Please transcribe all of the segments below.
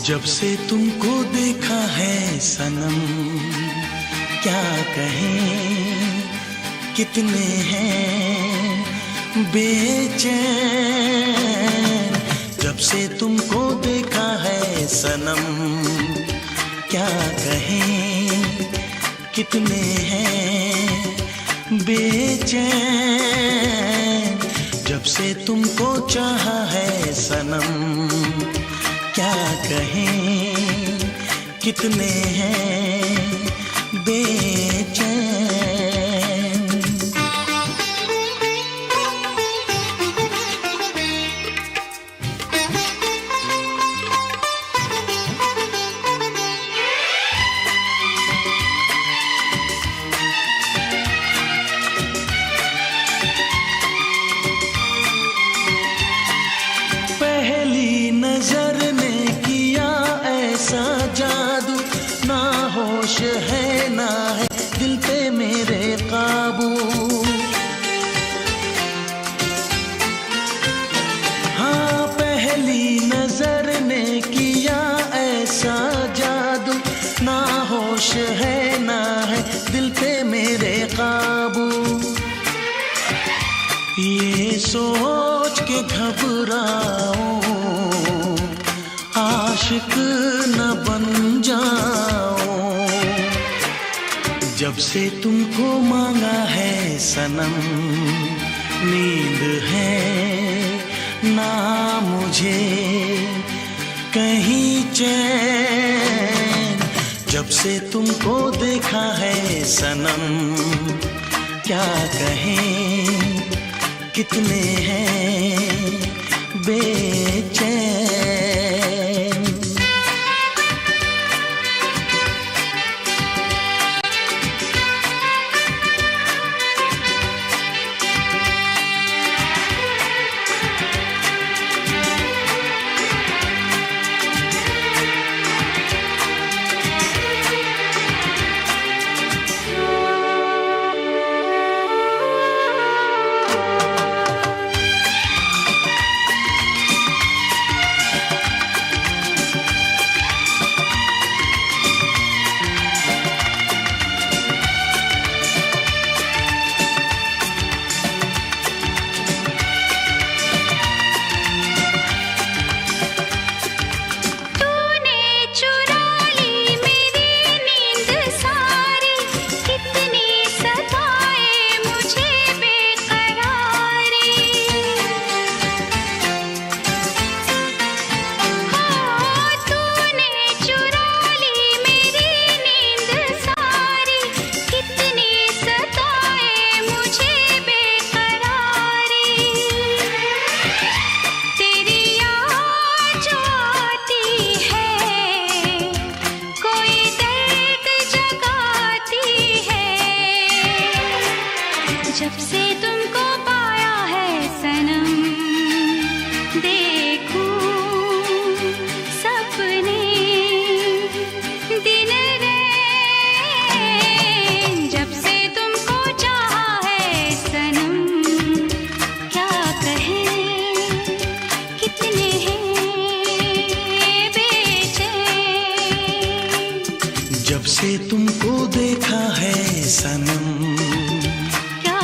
जब से तुमको देखा है सनम, क्या कहें कितने हैं बेचैन। जब से तुमको देखा है सनम, क्या कहें कितने हैं बेचैन। जब से तुमको चाहा है सनम, क्या कहें कितने हैं बेचैन। पहली नजर ने किया ऐसा जादू, ना होश है ना है दिल पे मेरे काबू। हाँ, पहली नजर ने किया ऐसा जादू, ना होश है ना है दिल पे मेरे काबू। ये सोच के घबराऊं आशिक न बन जाऊं। जब से तुमको मांगा है सनम, नींद है ना मुझे कहीं चैन। जब से तुमको देखा है सनम, क्या कहें कितने हैं बेचैन। जब से तुमको पाया है सनम, देखूं सपने दिन रैन। जब से तुमको चाहा है सनम, क्या कहें कितने हैं बेचैन। जब से तुमको देखा है सनम, क्या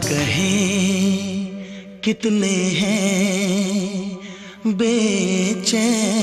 कहें कितने हैं बेचैन।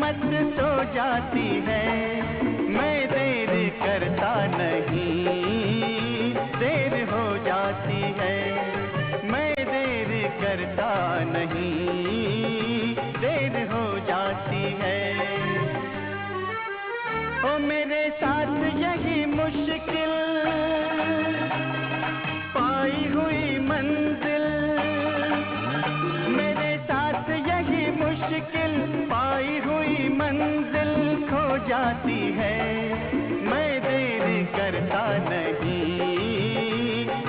मत सो जाती है। मैं देर करता नहीं, देर हो जाती है। मैं देर करता नहीं, देर हो जाती है। ओ मेरे साथ यही मुश्किल पाई हुई मंजिल, मेरे साथ यही मुश्किल पाई हुई मंजिल खो जाती है। मैं देर करता नहीं,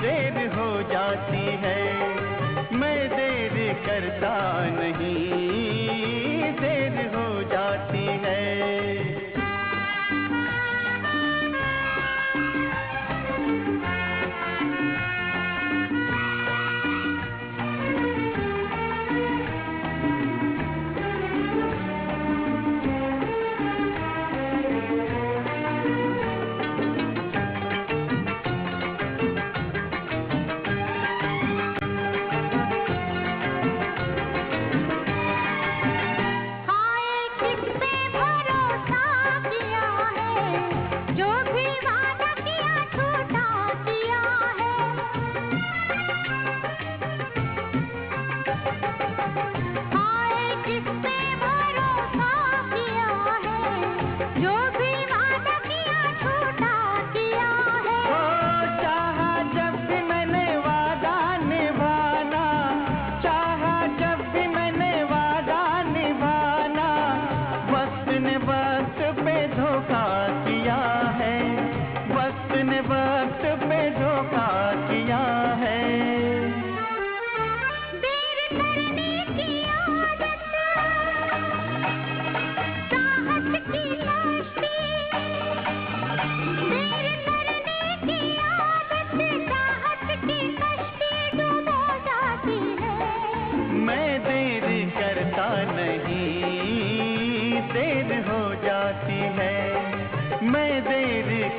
देर हो जाती है। मैं देर करता नहीं, देर हो जाती है।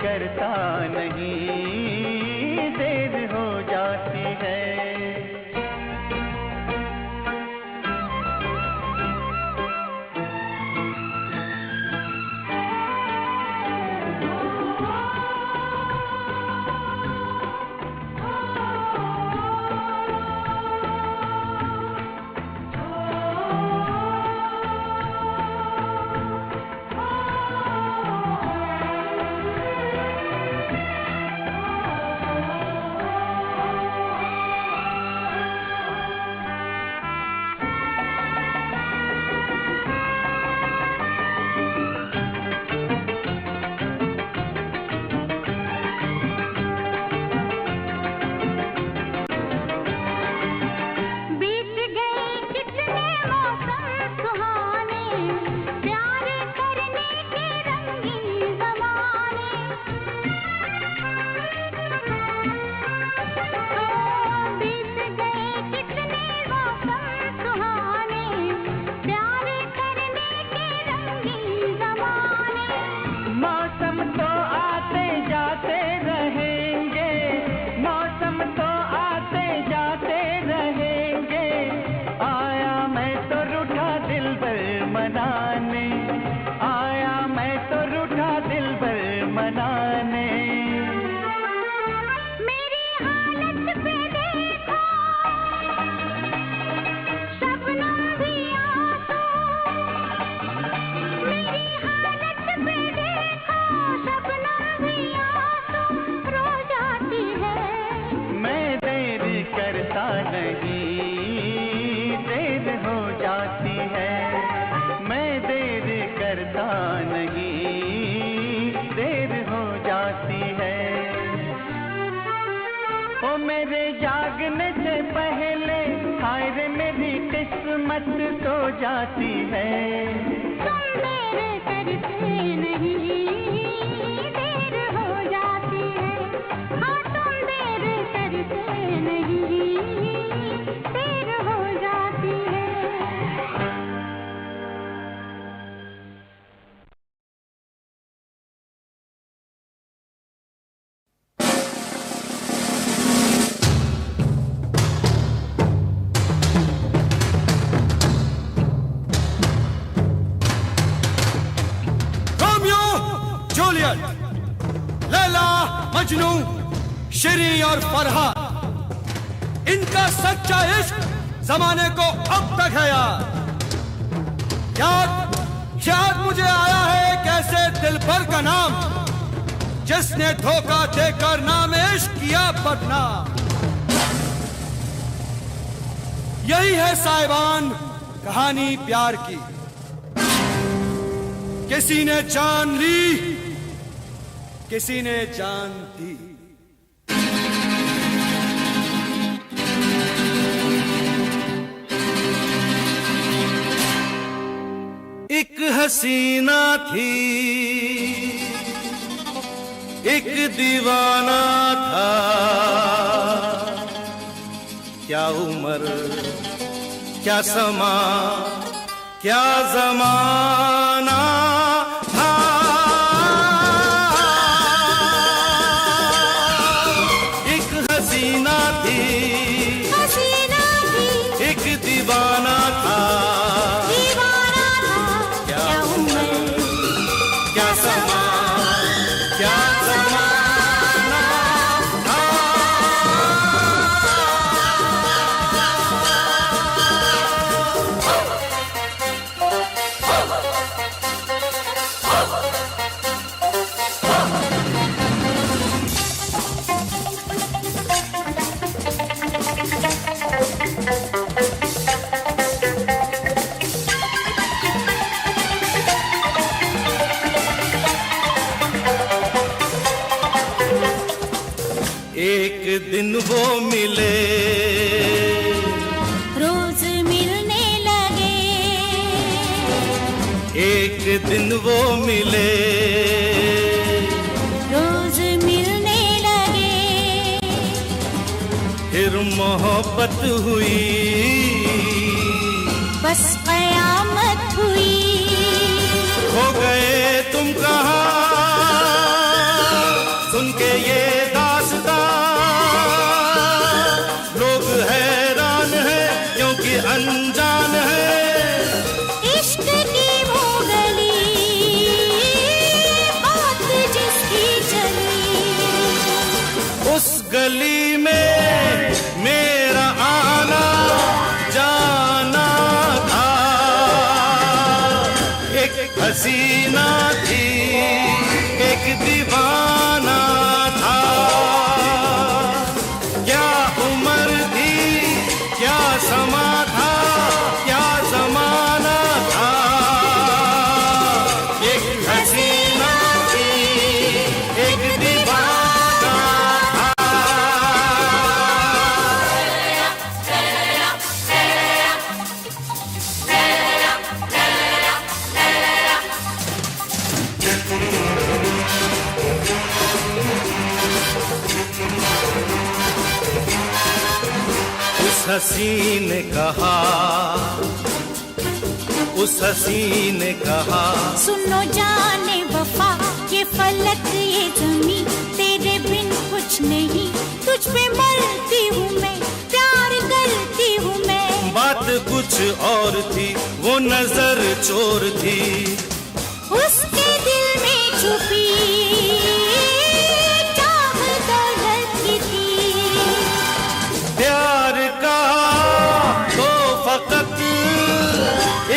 करता नहीं, देर हो जाती है। किस्मत सो जाती है। तुम मेरे करते नहीं, देर हो जाती है। हाँ तुम देर करते नहीं, देर हो जाती है। मजनू, शिरी और फरहाद, इनका सच्चा इश्क जमाने को अब तक है याद। याद मुझे आया है कैसे दिलबर का नाम, जिसने धोखा देकर नाम इश्क किया बदनाम। यही है साहिबान कहानी प्यार की, किसी ने जान ली, किसी ने जान दी। एक हसीना थी, एक दीवाना था, क्या उम्र क्या समा क्या जमाना था। एक हसीना थी, एक दीवाना था, क्या उम्र क्या समा क्या जमाना था। एक दिन वो मिले, रोज मिलने लगे। एक दिन वो मिले, रोज मिलने लगे। फिर मोहब्बत हुई, बस कयामत हुई। हो गए तुम कहाँ सुन के ये अनजान है। इश्क की वो गली, बात जिसकी चली, उस गली में मेरा आना जाना था। एक हसीना थी, एक दीवाना था, क्या उम्र थी क्या समा था, क्या जमाना था। एक हसीना थी, एक दीवाना था। उस हसीन ने कहा, उस हसीन ने कहा, सुनो जाने वफा, ये फलक ये ज़मीं, तेरे बिन कुछ नहीं, तुझ पे मरती हूँ मैं, प्यार करती हूँ मैं। बात कुछ और थी, वो नजर चोर थी, उसके दिल में छुपी चाह दर्द थी। प्यार का तो फकत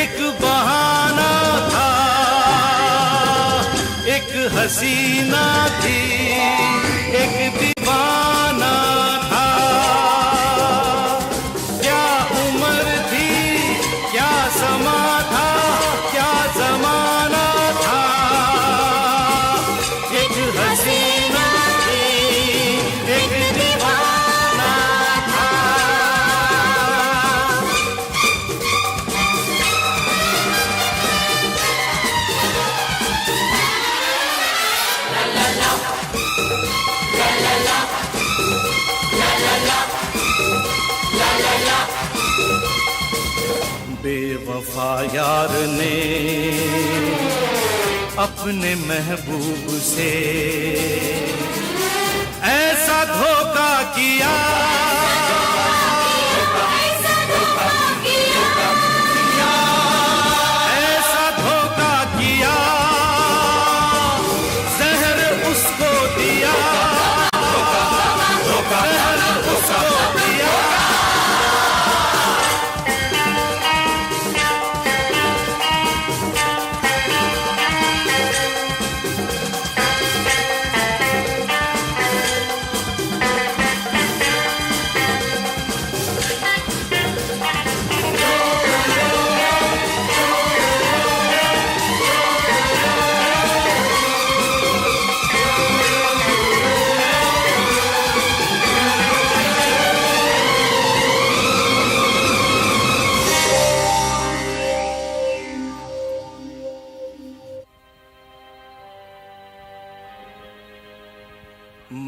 एक बहाना था। एक हसीना थी, एक दीवाना था, क्या उम्र थी क्या समा था, क्या जमाना था। एक हसीना थी, एक दीवाना था। बेवफा यार ने अपने महबूब से ऐसा धोखा किया, ऐसा धोखा किया, जहर उसको दिया।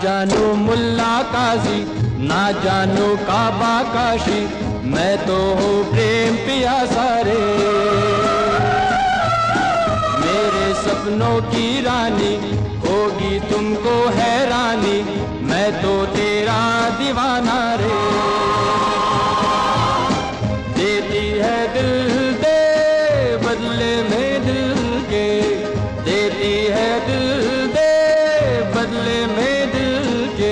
जानो मुल्ला काजी, ना जानो काबा काशी, मैं तो हूँ प्रेम पियासा रे। मेरे सपनों की रानी होगी तुमको हैरानी, मैं तो तेरा दीवाना रे। देती है दिल दे बदले में दिल के, देती है दिल दे बदले में दिल के।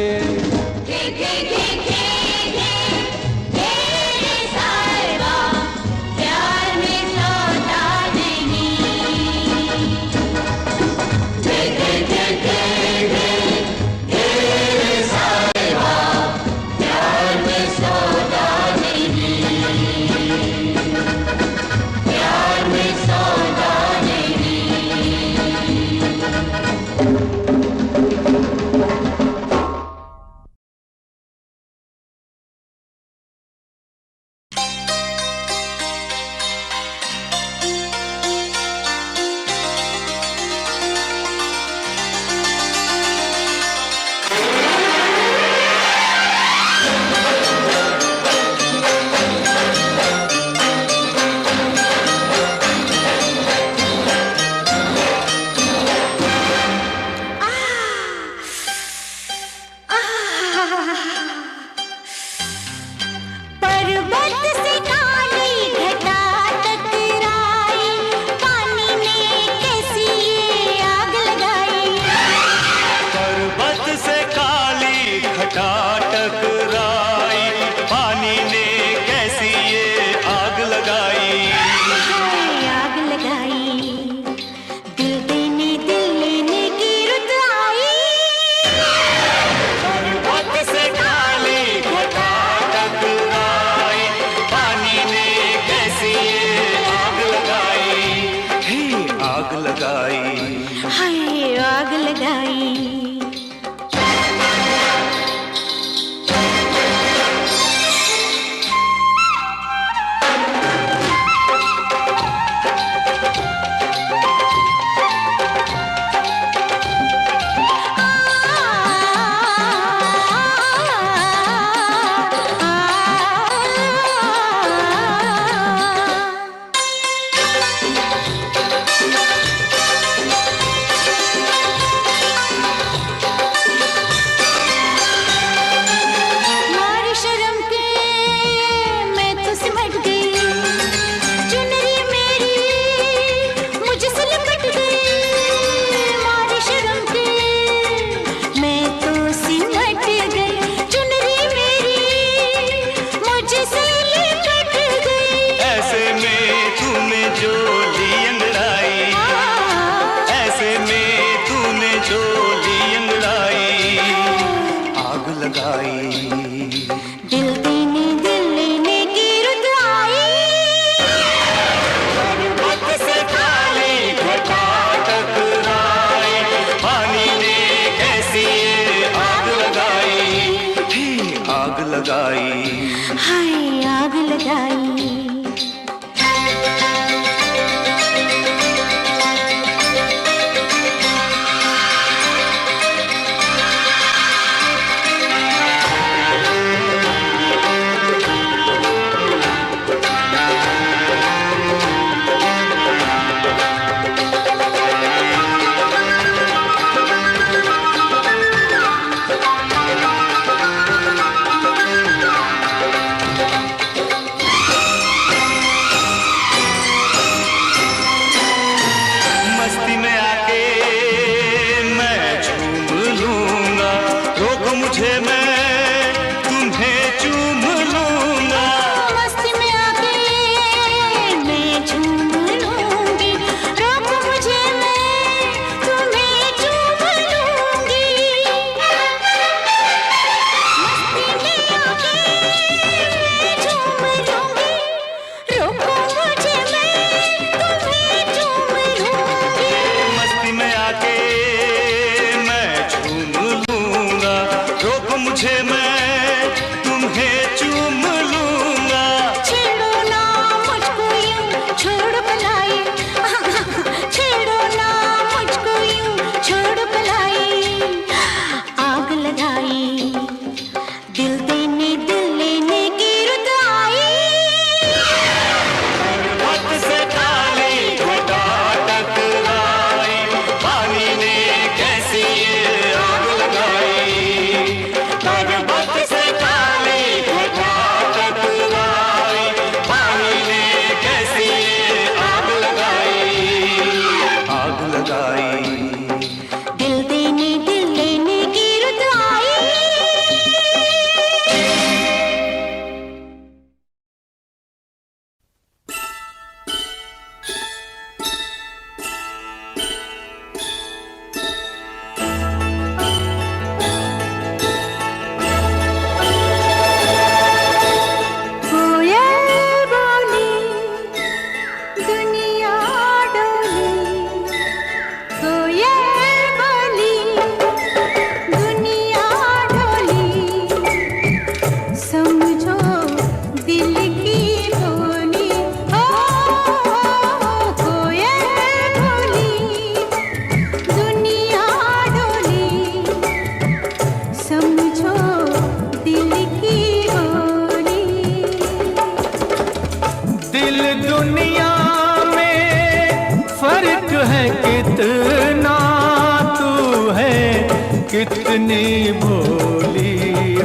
कितनी भोली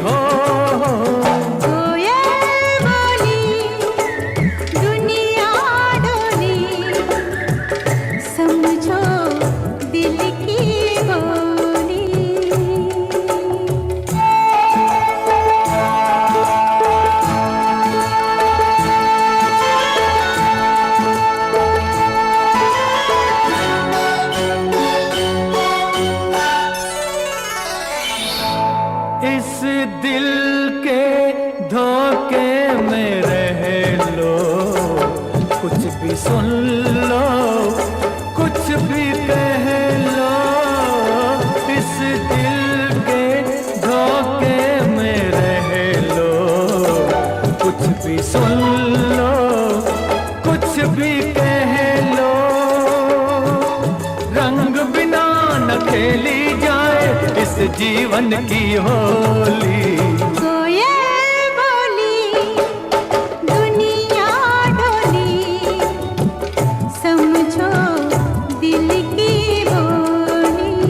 हो। कोयल बोली दुनिया डोली, समझो दिल की बोली। इस दिल के धोखे में रह लो, कुछ भी सुन लो, कुछ भी कह लो। इस दिल के धोखे में रह लो, कुछ भी सुन लो, कुछ भी कह लो। रंग बिना न खेली जाए इस जीवन की होली। कोयल बोली दुनिया डोली, समझो दिल की बोली।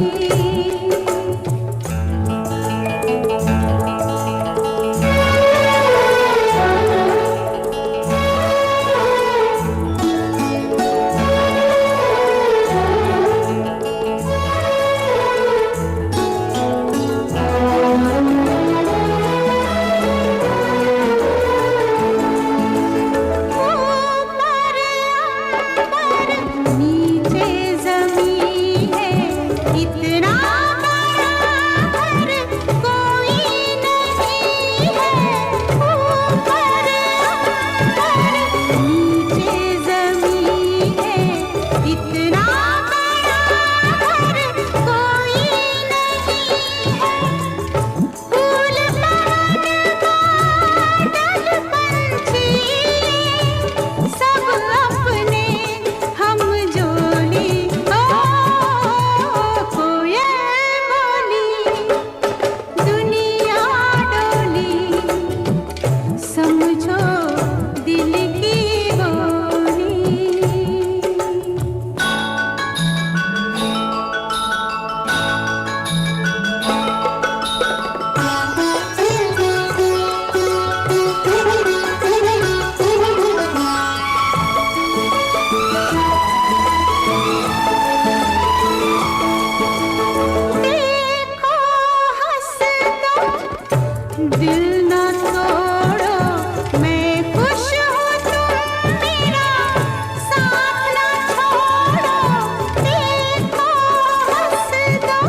ऊपर अंबर नीचे ज़मीं है, इतना बड़ा घर कोई नहीं है। ऊपर अंबर नीचे ज़मीं है, इतना बड़ा घर कोई नहीं है। फूल बादल पंछी सब अपने हम जोली। ओ कोयल बोली दुनिया डोली, समझो दिल की बोली। देखो हंस दो, दिल न तोड़ो, मैं खुश हूँ तुम मेरा साथ न छोड़ो। देखो हंस दो,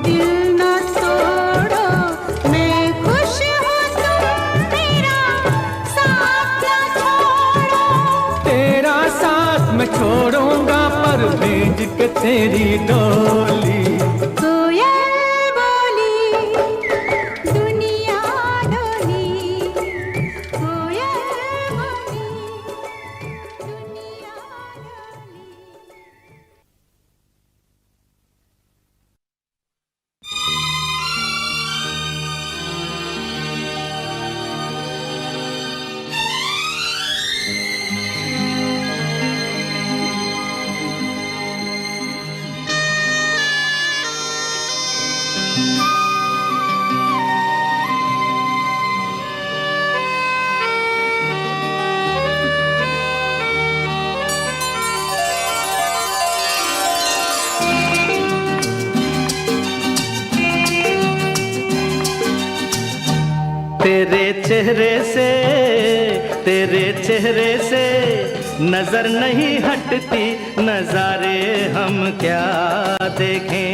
दिल न तोड़ो, मैं खुश हूँ तुम मेरा साथ न छोड़ो। तेरा साथ मैं छोड़ूंगा पर भेज के तेरी डोली। कोयल बोली दुनिया डोली, कोयल बोली दुनिया डोली। तेरे चेहरे से नजर नहीं हटती। नजारे हम क्या देखें,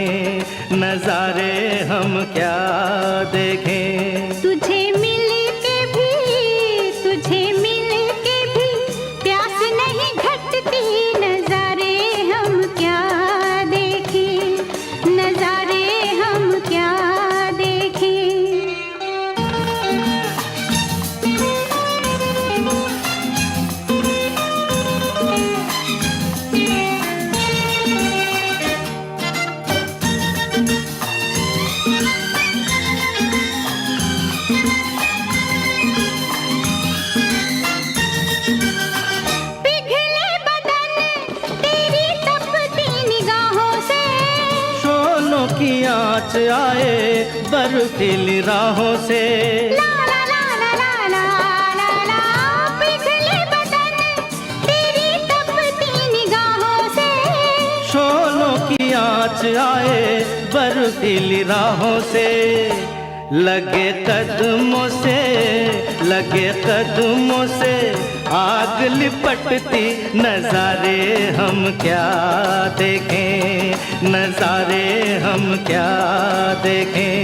नजारे हम क्या देखें। तुझे मिल के भी प्यास नहीं घटती। नजारे हम क्या देखें, नजारे हम क्या देखें। की आँच आए बर्फीली राहों से। ला ला ला ला ला ला ला ला, पिघले बदन तेरी तपती निगाहों से। शोलों की आँच आए बर्फीली राहों से। लगे कदमों से आग लिपटती नजारे हम क्या देखें, नजारे हम क्या देखें।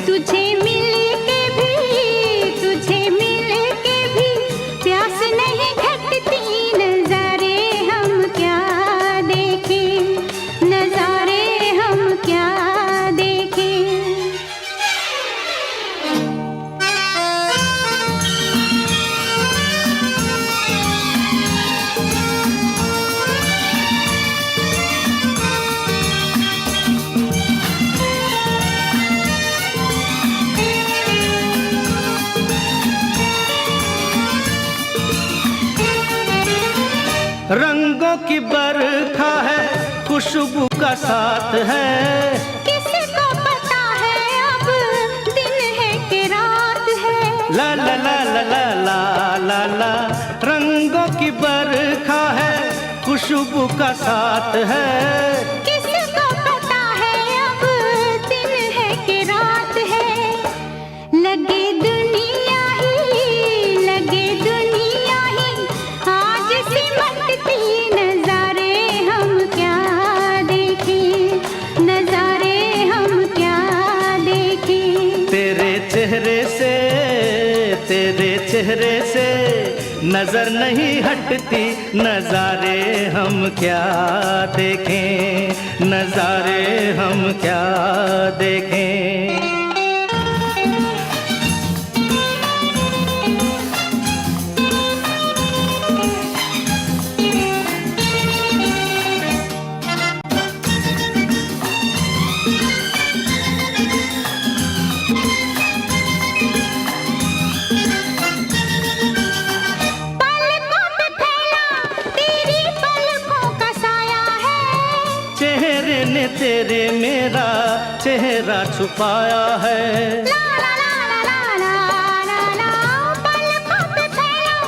तुझे मिल के भी प्यास नहीं घटती, नजारे हम क्या देखें, नजारे हम क्या देखें। रंगों की बरखा है, खुशबू का साथ है। किसको पता है अब दिन है कि रात है। ला ला ला ला ला ला ला ला, रंगों की बरखा है, खुशबू का साथ है। किसको पता है अब दिन है कि रात है। लगे दुनिया ही आज सिमटती, नजारे हम क्या देखें, नजारे हम क्या देखें। तेरे चेहरे से नजर नहीं हटती, नजारे हम क्या देखें, नजारे हम क्या देखें। तेरे मेरा चेहरा छुपाया है। ला ला ला ला ला ला ला, पलकों पे फैला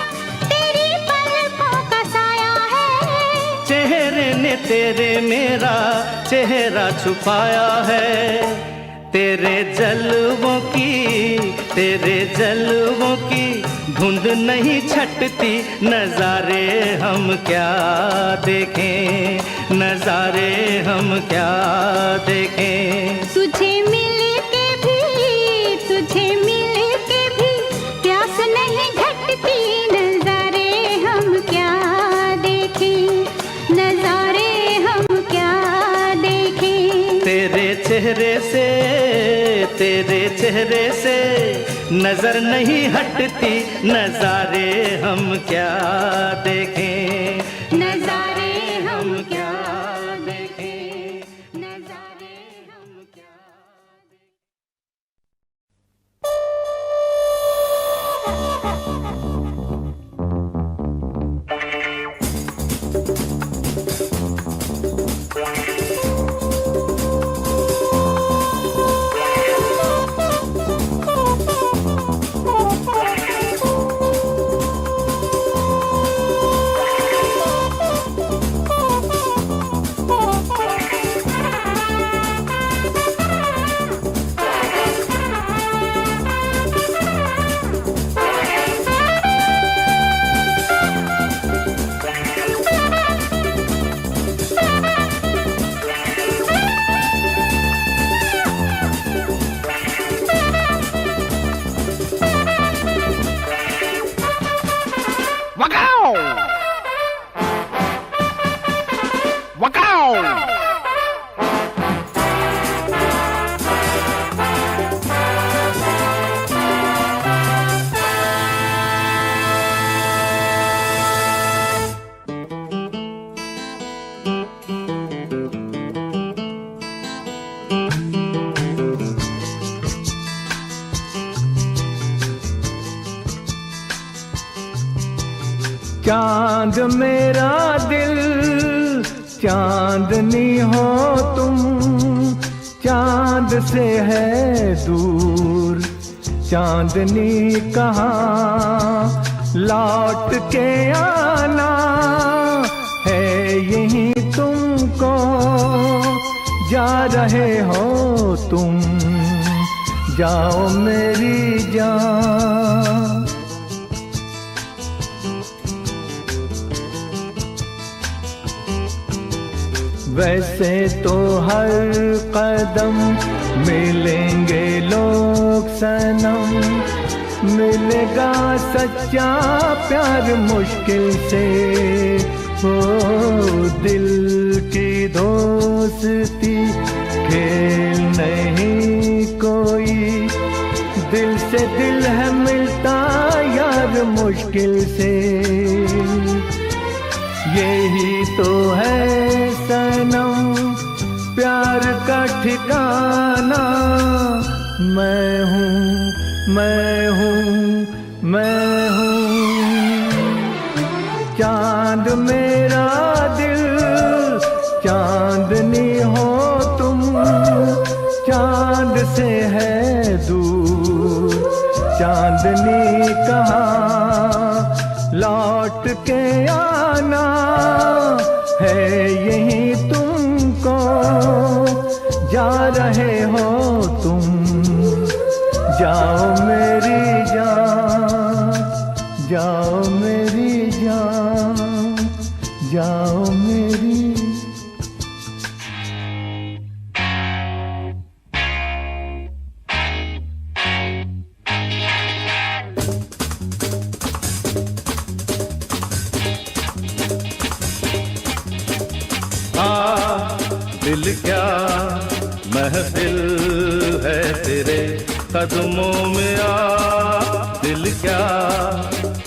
तेरी पलकों का साया है। चेहरे ने तेरे मेरा चेहरा छुपाया है। तेरे जलवों की धुंध नहीं छटती, नजारे हम क्या देखें, नजारे हम क्या देखें। तुझे मिल के भी प्यास नहीं घटती, नजारे हम क्या देखें, नजारे हम क्या देखें। तेरे चेहरे से नजर नहीं हटती, नजारे हम क्या देखें, नजारे हम क्या देखें, नजारे हम क्या चांद मेरा दिल चांदनी हो तुम, चांद चांद से है दूर चांदनी कहाँ लौट के आना है यहीं तुमको जा रहे हो तुम जाओ मेरी जान। वैसे तो हर कदम मिलेंगे लोग सनम मिलेगा सच्चा प्यार मुश्किल से हो दिल की दोस्ती खेल नहीं कोई दिल से दिल है मिलता यार मुश्किल से यही तो है सनम प्यार का ठिकाना मैं हूँ मैं हूँ मैं हूँ चांद मेरा दिल चांदनी हो तुम चांद से है दूर चांदनी कहाँ लौट के आना है यहीं तुमको जा रहे हो तुम जाओ मेरी जान जाओ मेरी जान जाओ मेरी। दिल क्या महफिल है तेरे कदमों में आ दिल क्या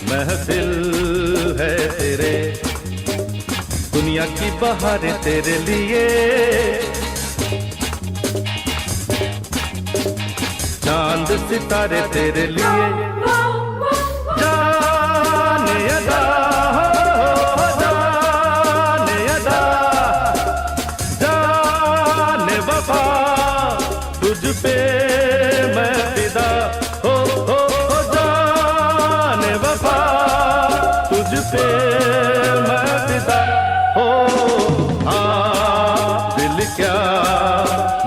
महफिल है तेरे दुनिया की बहारें तेरे लिए चांद सितारे तेरे लिए जाने अदा तुझ पे मैं फिदा हो जाने वफा तुझ पे मैं फिदा हो दिल क्या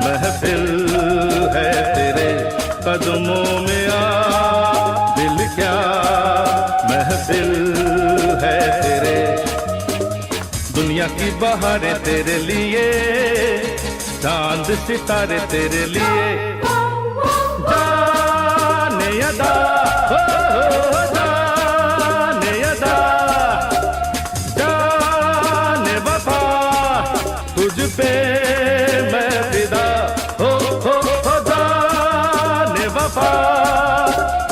महफिल है तेरे कदमों में आ दिल क्या महफिल है तेरे दुनिया की बहारें तेरे लिए चांद सितारे तेरे लिए जाने अदा जाने अदा जाने वफा तुझ पे मैं फिदा हो जाने वफा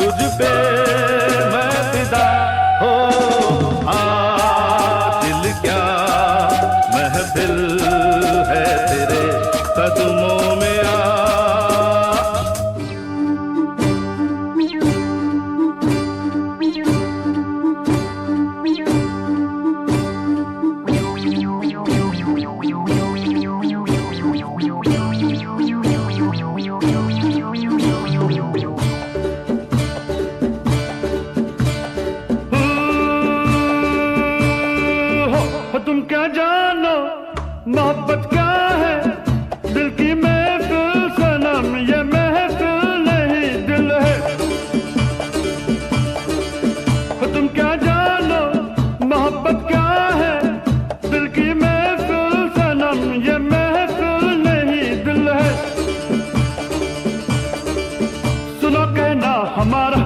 तुझ पे मैं फिदा हो दिल क्या महफिल है तेरे कदमों में आ तुम क्या जानो मोहब्बत क्या है दिल की महफिल सनम ये महफिल नहीं दिल है तुम क्या जानो मोहब्बत क्या है दिल की महफिल सनम ये महफिल नहीं दिल है सुनो कहना हमारा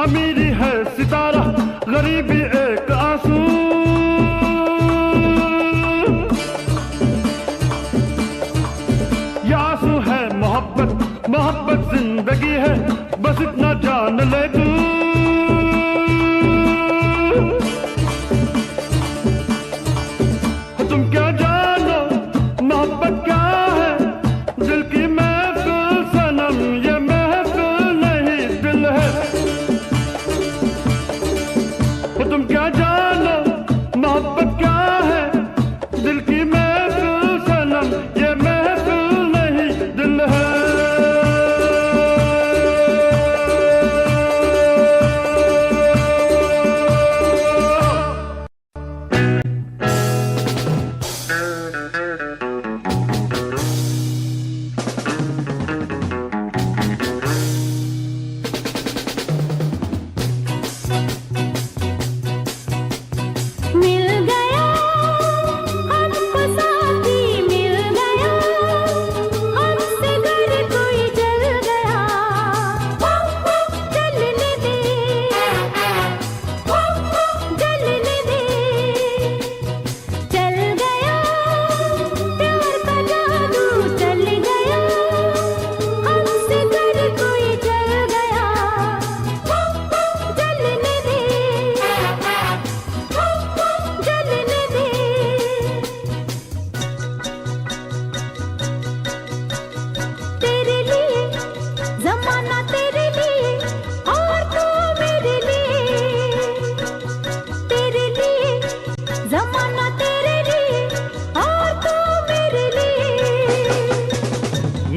अमीरी है सितारा गरीबी एक आंसू मोहब्बत जिंदगी है बस इतना जान ले तू तुम क्या जानो मोहब्बत क्या है दिल की महफिल सनम ये महफिल नहीं दिल है तुम क्या जानो मोहब्बत क्या है दिल की महफिल सनम ये महफिल नहीं दिल है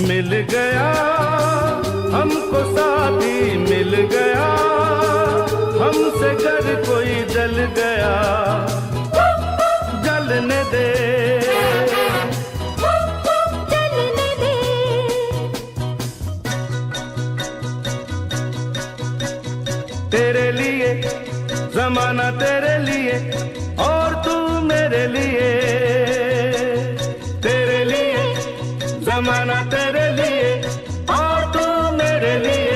मिल गया हमको साथी मिल गया, हमसे घर कोई जल गया, जलने दे जलने दे। तेरे लिए जमाना तेरे लिए और तू मेरे लिए, तेरे लिए जमाना तेरे लिए और तू मेरे लिए।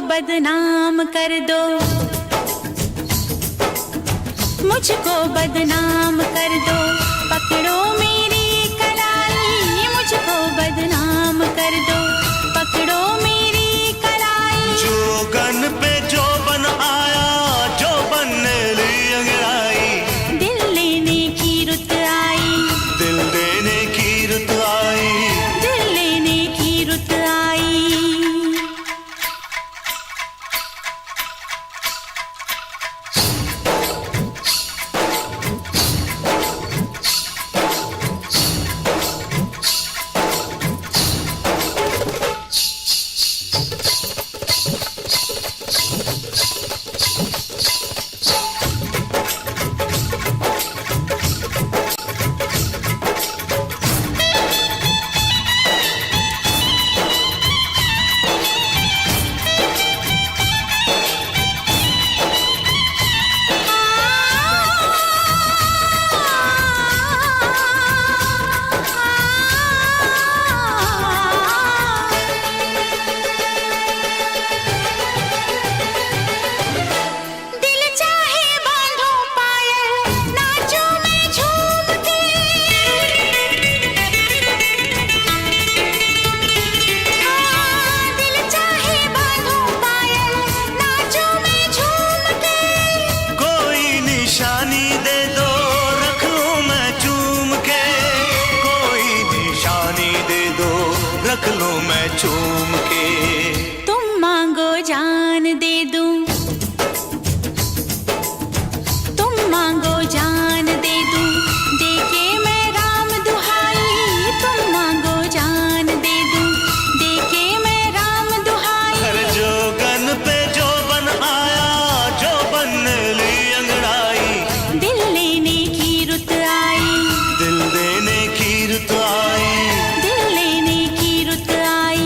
बदनाम कर दो, मुझको बदनाम कर दो, पकड़ो मेरी कलाई, मुझको बदनाम कर दो, पकड़ो मेरी कलाई। जोगन पे जो बन आया, जो बनने ली अंगड़ाई, दिल लेने की रुत आई, दिल देने की रुत आई, दिल लेने की रुत आई। रख लो मैं चूम के। तुम मांगो जान दे दूं, तुम मांगो जान दे दूं, देके मैं राम दुहाई। तुम मांगो जान दे दूं, देके मैं राम दुहाई। हर जोगन पे जो बन आया, जो बनने ली अंगड़ाई, दिल लेने की रुत आई, दिल देने की रुत आई। दिल लेने की रुत आई।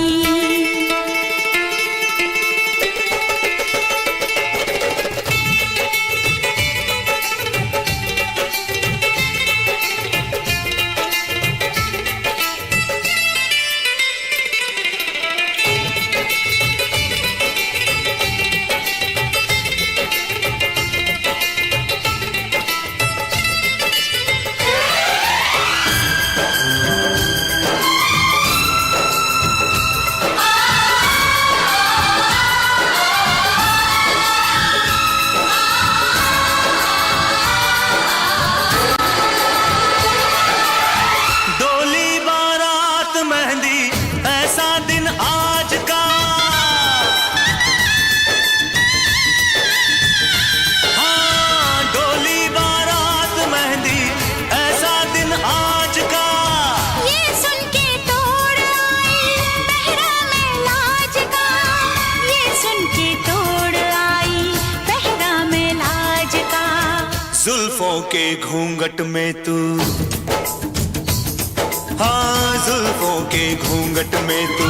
डोली बारात मेहंदी ऐसा दिन आज का, हाँ डोली बारात मेहंदी ऐसा दिन आज का। ये सुन के तोड़ आई पहरा में लाज का, ये सुन के तोड़ आई पहरा में लाज का। जुल्फों के घूंघट में तू, हाँ जुल्फों के घूंघट में तू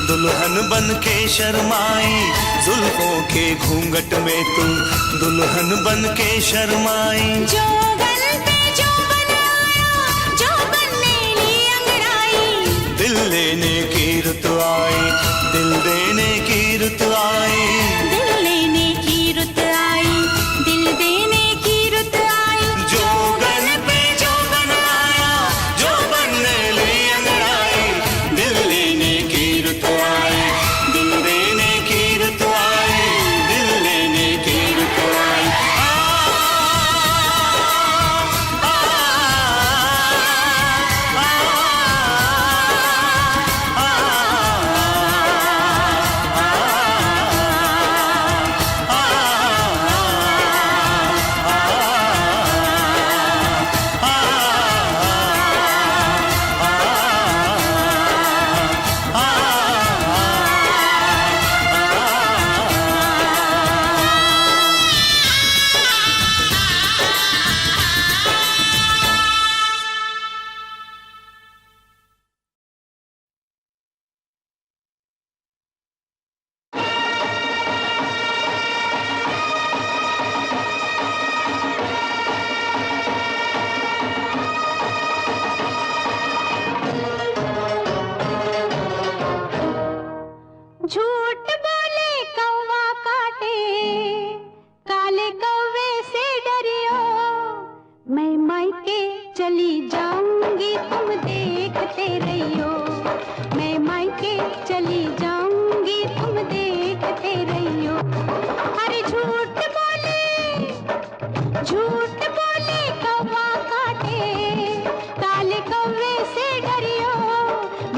दुल्हन बन के शर्माई। जुल्फों के घूंघट में तू दुल्हन बन के शर्माई। जोगन पे जो बनाया, जो बनने ली अंगड़ाई, दिल लेने की रुत आई, दिल देने की रुत आई। दिल लेने की रुत आई, दिल देने की रुत आई। जोगन पे जो बनाया, जो बनने ली अंगड़ाई, दिल लेने की रुत आई, दिल देने की रुत आई, दिल लेने की रुत आई। आ, आ, आ, आ, आ, आ, अरे झूठ बोले कौवा काटे, काले कौवे से डरियो,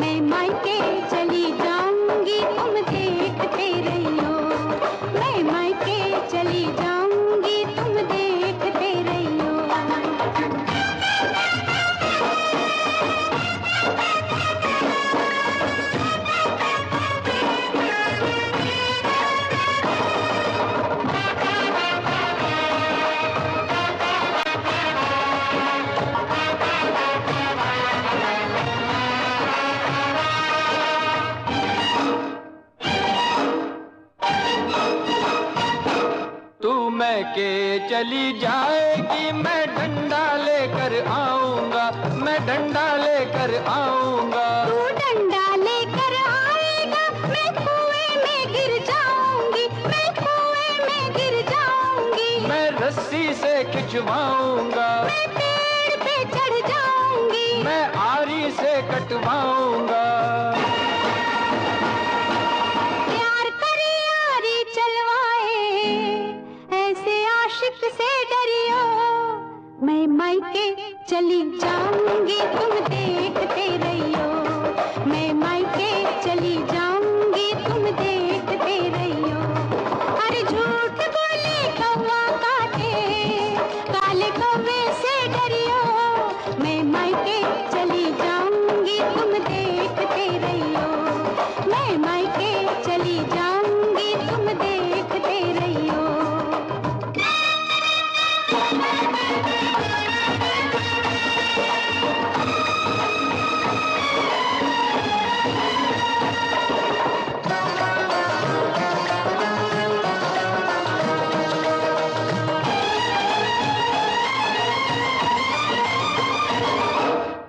मैं मायके चली जाऊंगी तुम देखते रहियो, मैं मायके चली जाऊंगी तुम देखते रहियो। तू मैं के चली जाएगी, मैं डंडा लेकर आऊंगा, मैं डंडा लेकर आऊंगा। तू डंडा लेकर आएगा, मैं कुएं में गिर जाऊंगी, मैं कुएं में गिर जाऊंगी। मैं रस्सी से खिंचवाऊंगा, मैं पेड़ पे चढ़ जाऊंगी, मैं आरी से कटवाऊंगा। प्यार करे यारी चलवाए, ऐसे आशिक से डरियो, मैं मायके चली जाऊंगी तुम देखते रहियो, मैं मायके चली जाऊंगी तुम देखते रहियो। अरे झूठ बोले कौवा काटे, काले कौवे से डरियो, मैं मायके चली जाऊंगी तुम देखते रहियो, मैं मायके चली जाऊंगी तुम देखते रहियो।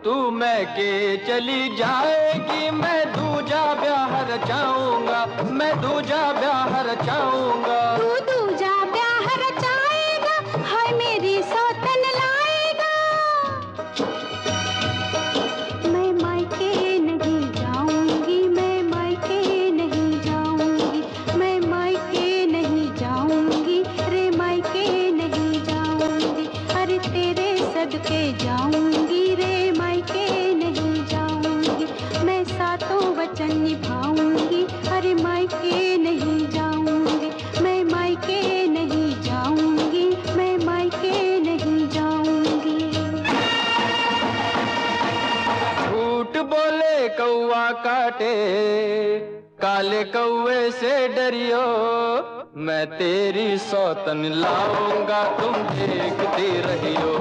तू मैं के चली जाएगी, मैं दूजा ब्याह रचाऊंगा, मैं दूजा ब्याह रचाऊंगा। तू दूजा ब्याह रचाएगा, हाय मेरी सौतन लाएगा, मैं मायके नहीं जाऊंगी, मैं मायके नहीं जाऊंगी, मैं मायके नहीं जाऊंगी, रे मायके नहीं जाऊंगी। अरे तेरे सदके जाऊंगी, रे मायके नहीं जाऊंगी, मैं सातों वचन निभाऊंगी, अरे मायके नहीं जाऊंगी, मैं मायके नहीं जाऊंगी, मैं मायके नहीं जाऊंगी। झूठ बोले कौवा काटे, काले कौवे से डरियो, मैं तेरी सौतन लाऊंगा तुम देखते रहियो,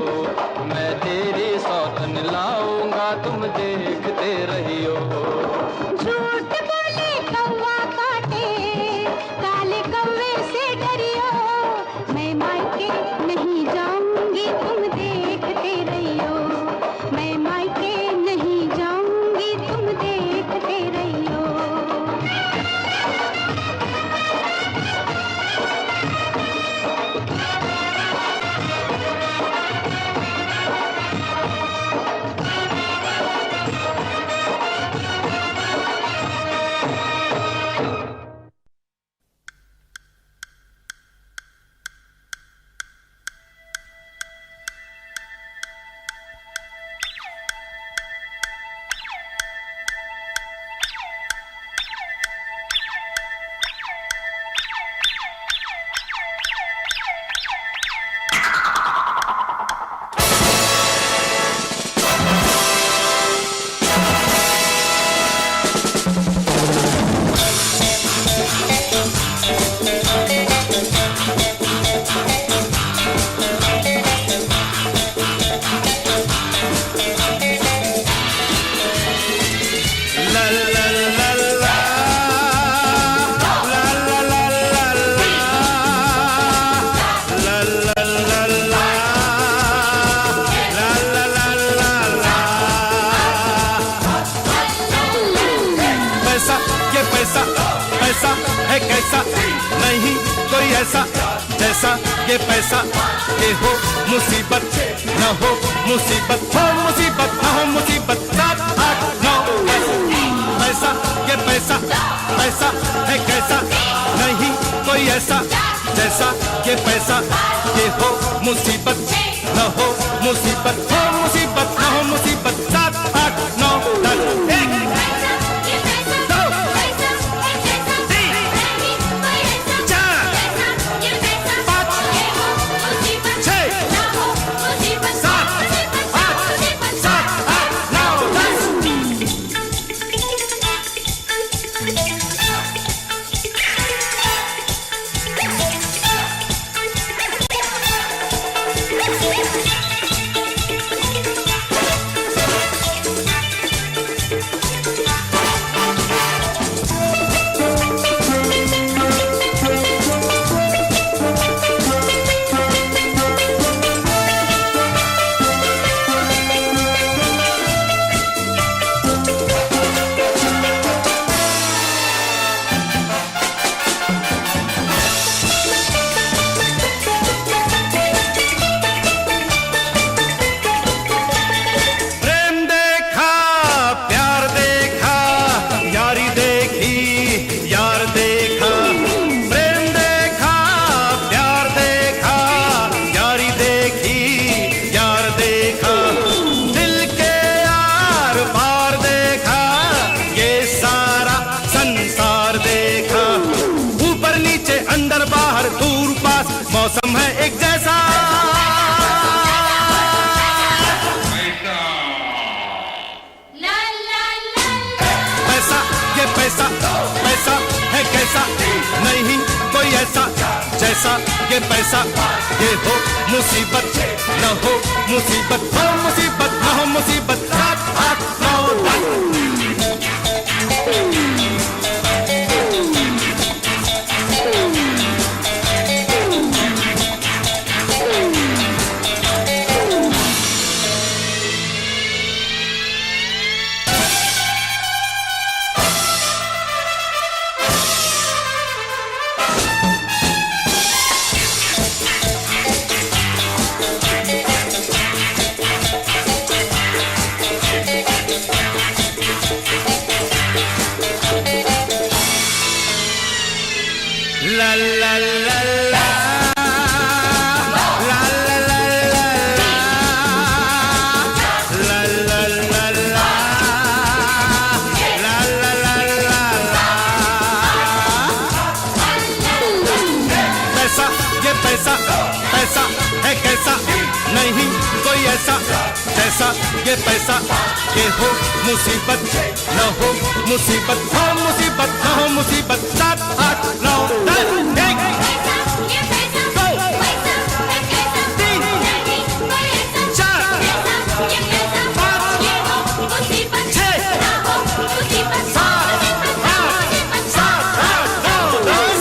मैं तेरी सौतन लाऊंगा तुम देखते रहियो। झूठ बोले कौवा काटे, काले कौवे से डरियो, मैं मायके नहीं जाऊंगी तुम देखते रहियो, मैं मायके नहीं जाऊंगी तुम देखते रहियो। ऐसा जैसा ये पैसा, ये हो मुसीबत न हो मुसीबत, हो मुसीबत न हो मुसीबत, 7 8 9 पैसा ये पैसा, पैसा है कैसा, नहीं कोई कोई ऐसा जैसा ये पैसा, ये हो मुसीबत न हो मुसीबत, हो मुसीबत न हो मुसीबत। 7 8 9 10 1 2 3 4 5 6 7 8 9 10। मौसम है एक जैसा, पैसा ये पैसा, पैसा है कैसा, नहीं कोई ऐसा जैसा ये पैसा, ये हो मुसीबत न हो मुसीबत, हो मुसीबत न हो मुसीबत। 7 8 9 10। La la la la, la la la la, la la la la, la la la la। पैसा ये पैसा, पैसा है कैसा, नहीं कोई ऐसा जैसा ये पैसा, ये हो मुसीबत न हो मुसीबत, हो मुसीबत न हो मुसीबत। 7 8 9 10 1 2 3 4 5 6 7 8 9 10।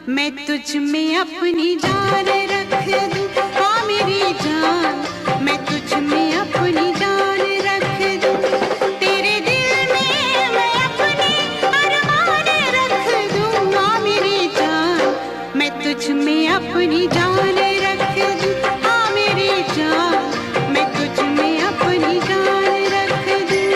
मैं तुझ में अपनी जान रख दूं, हाँ मेरी जान, मैं तुझ में अपनी जान रख दूं। तेरे दिल में मैं अपने अरमान रख दूं, हाँ मेरी जान, मैं तुझ में अपनी जान रख दूं, हाँ मेरी जान, मैं तुझ में अपनी जान रख दूं।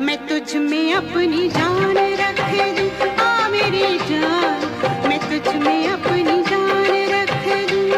मैं तुझ में अपनी जान रख दूं, आ मेरी जान, मैं तुझ में अपनी जान रख दूं।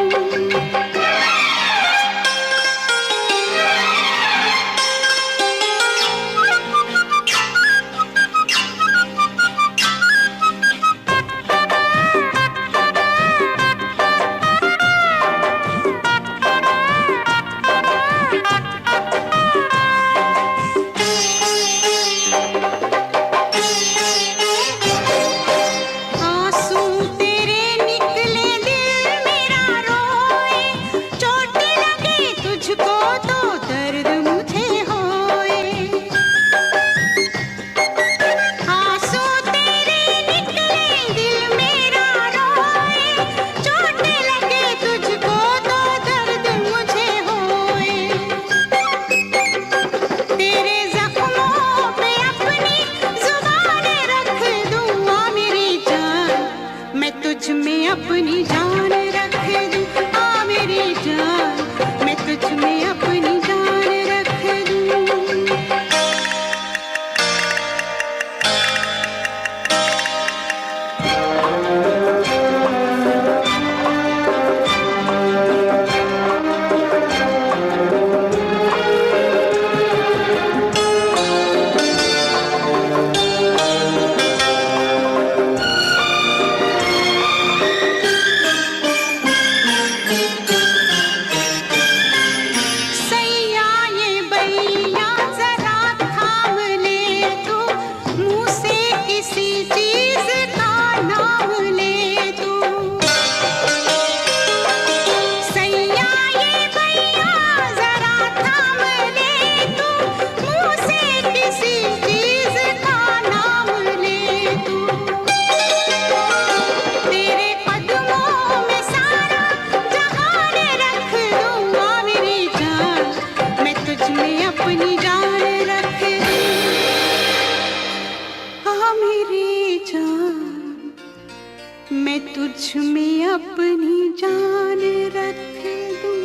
मैं तुझ में अपनी जान रख दूं,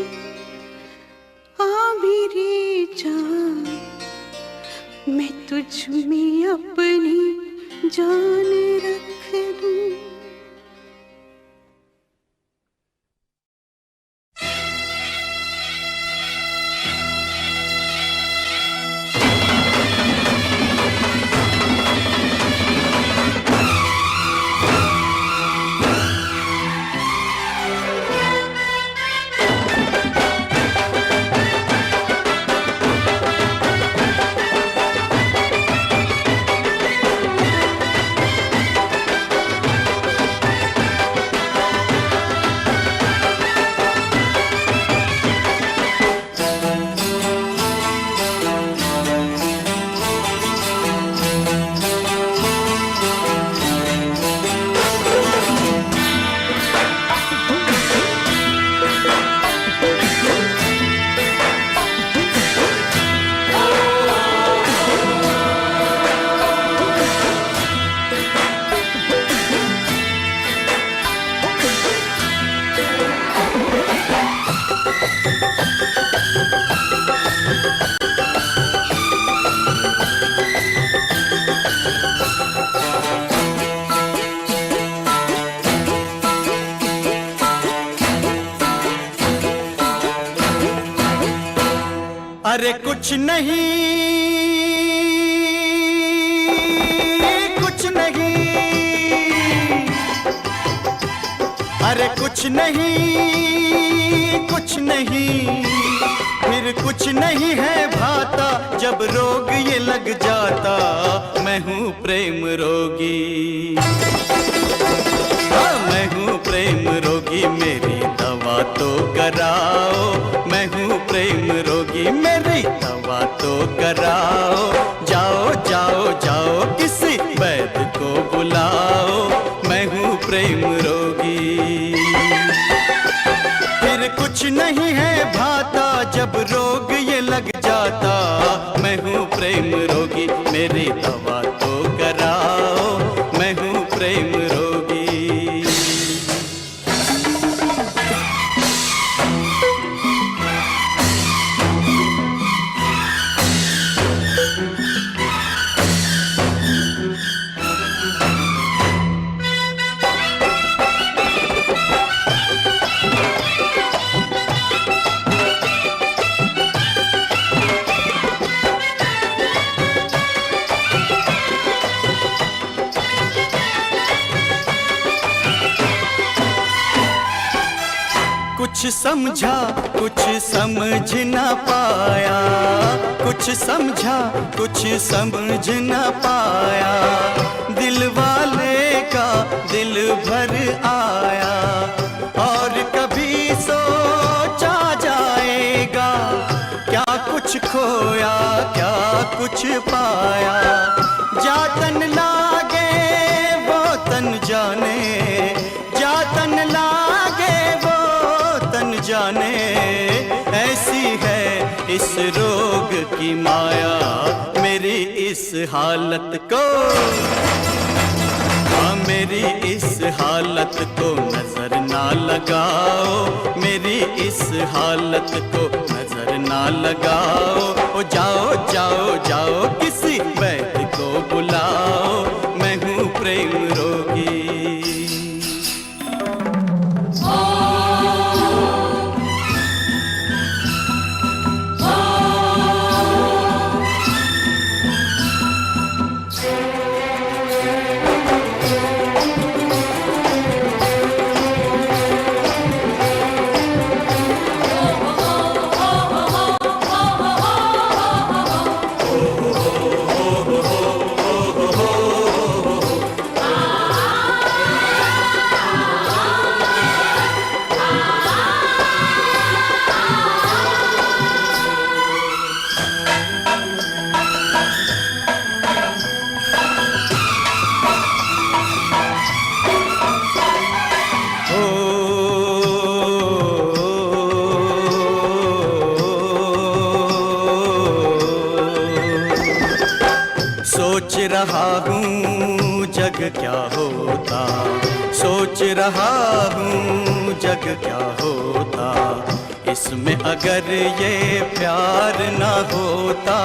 हाँ मेरी जान, मैं तुझ में अपनी जान रख दूं। अरे कुछ नहीं, कुछ नहीं, अरे कुछ नहीं, कुछ नहीं, फिर कुछ नहीं है भाता जब रोग ये लग जाता। मैं हूँ प्रेम रोगी, हाँ मैं हूँ प्रेम रोगी, मेरी दवा तो कराओ। मैं हूँ प्रेम रोगी, मेरी दवा तो कराओ। जाओ जाओ जाओ किसी वैद्य को बुलाओ। मैं हूँ प्रेम रोगी, फिर कुछ नहीं है भाता जब रोग ये लग जाता। मैं हूँ प्रेम रोगी, मेरी दवा तो कराओ। मैं हूँ प्रेम रोगी। कुछ समझा कुछ समझ न पाया, कुछ समझा कुछ समझ न पाया, दिल वाले का दिल भर आया। और कभी सोचा जाएगा क्या कुछ खोया क्या कुछ पाया। जातन लागे वो तन जाने, जातन लागे वो तन जाने, ऐसी है इस रोग की माया। मेरी इस हालत को, हाँ मेरी इस हालत को नजर ना लगाओ, मेरी इस हालत को नजर ना लगाओ। ओ जाओ जाओ जाओ किसी वैद्य को बुलाओ, मैं हूँ प्रेम रोगी। सोच रहा हूँ जग क्या होता, सोच रहा हूँ जग क्या होता, इसमें अगर ये प्यार न होता,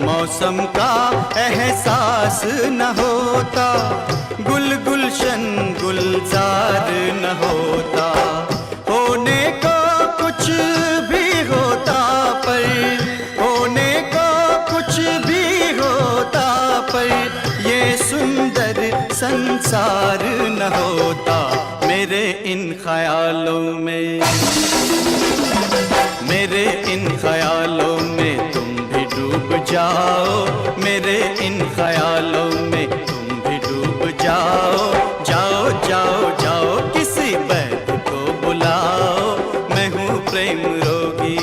मौसम का एहसास न होता, गुल गुलशन गुलजार न होता। होने को कुछ भी होता पर, होने को कुछ भी होता पर, ये सुंदर संसार न होता। मेरे इन ख्यालों में, मेरे इन ख्यालों में तुम भी डूब जाओ, मेरे इन ख्यालों में तुम भी डूब जाओ। जाओ जाओ जाओ किसी वैद्य को बुलाओ, मैं हूँ प्रेम रोगी।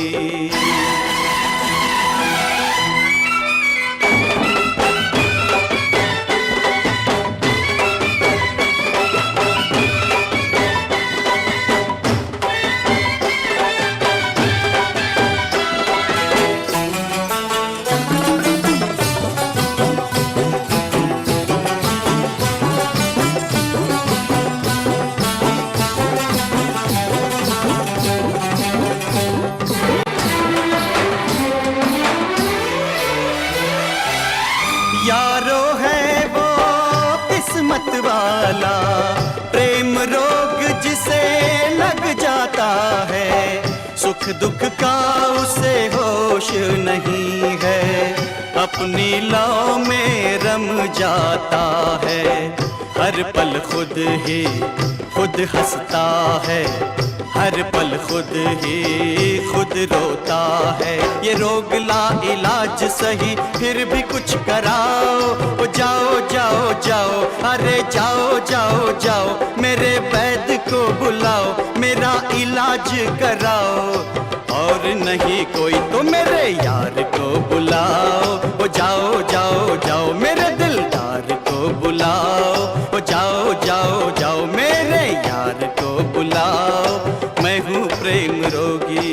यारो है वो किस्मत वाला, प्रेम रोग जिसे लग जाता है, सुख दुख का उसे होश नहीं है, अपनी लौ में रम जाता है, हर पल खुद ही खुद हंसता है, हर पल खुद ही खुद रोता है। ये रोग ला इलाज सही फिर भी कुछ कराओ, ओ जाओ जाओ जाओ, अरे जाओ जाओ जाओ, मेरे वैद्य को बुलाओ, मेरा इलाज कराओ। और नहीं कोई तो मेरे यार को बुलाओ, ओ जाओ जाओ जाओ, मेरे दिलदार को बुलाओ, ओ जाओ जाओ जाओ, मेरे यार को बुलाओ, मैं हूँ प्रेम रोगी।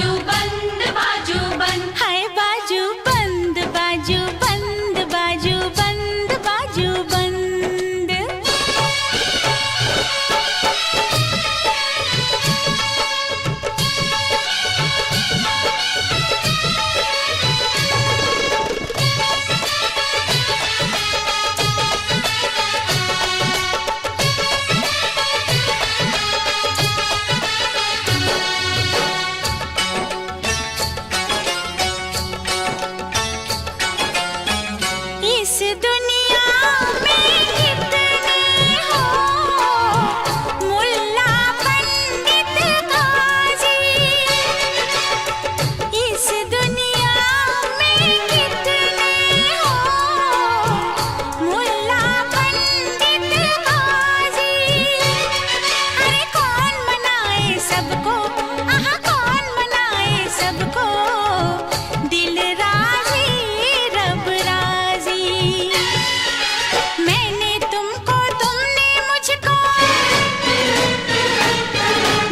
बाजू बंद हाय बाजू बंद बाजू बंद बाजू बंद बाजू बंद इस दुनिया में कितने हो मुल्ला पंडित गाजी इस दुनिया में कितने हो मुल्ला पंडित गाजी अरे कौन मनाए सबको आहा कौन मनाए सबको दिल राजी रब राजी मैंने तुमको तुमने मुझको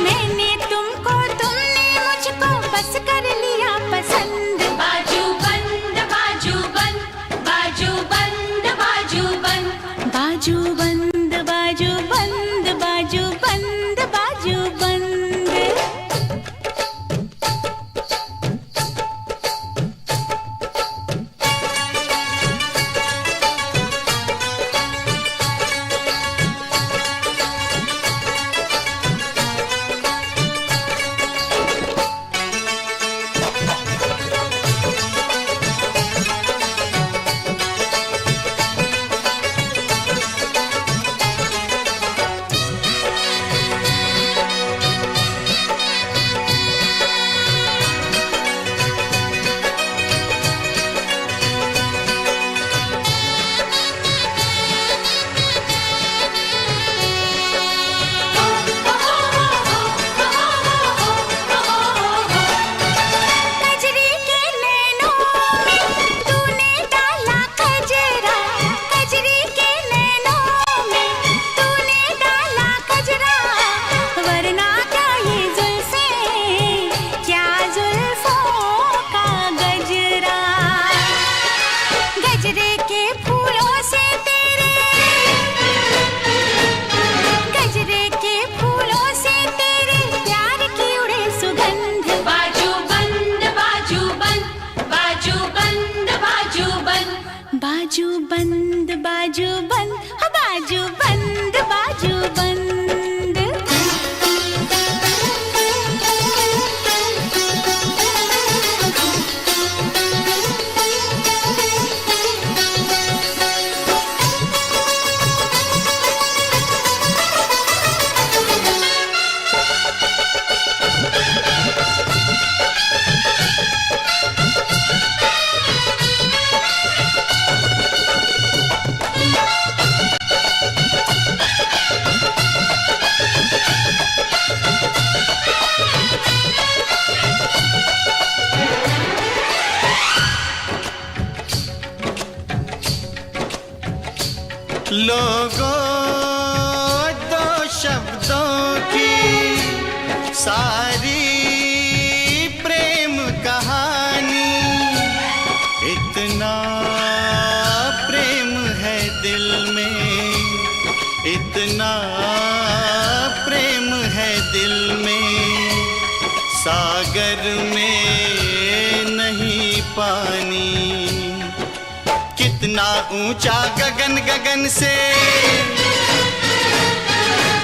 मैंने तुमको तुमने मुझको बस कर लिया पसंद बाजू बंद बाजू बंद बाजू बंद बाजू बंद बाजू बंद बाजू बंद बाजू बंद बाजू बंद कजरी के नैनों में तूने डाला कजरा कजरी के नैनों में तूने डाला कजरा वरना क्या ये जुल्फें क्या जुल्फों का गजरा गजरे के फूलों से तेरे गजरे के फूलों से तेरे प्यार की उड़े सुगंध बाजू बंद बाजू बंद बाजू बंद बाजू बंद बाजू बंद बाजू बंद बाजू बंद बाजू बंद लोगों दो शब्दों की सारी प्रेम कहानी इतना प्रेम है दिल में इतना प्रेम है दिल में सागर में नहीं पानी कितना ऊंचा गगन गगन से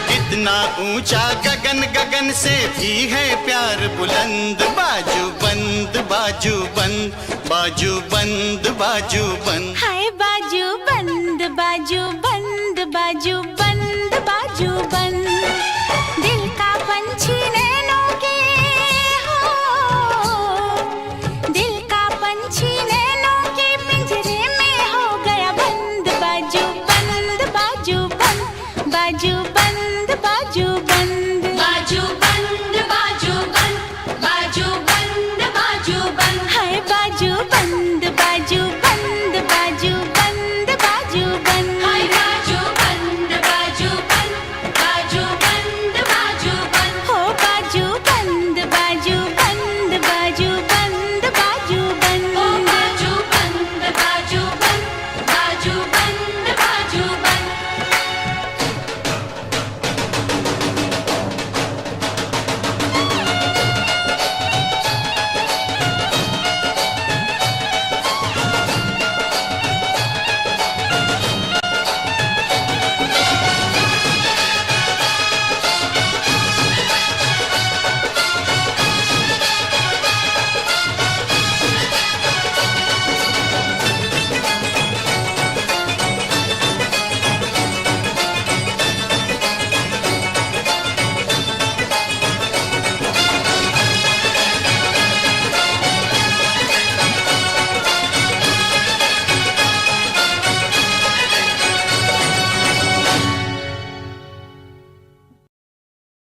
कितना ऊंचा गगन गगन से भी है प्यार बुलंद बाजू बंद बाजू बंद बाजू बंद बाजू बंद हाय बाजू बंद बाजू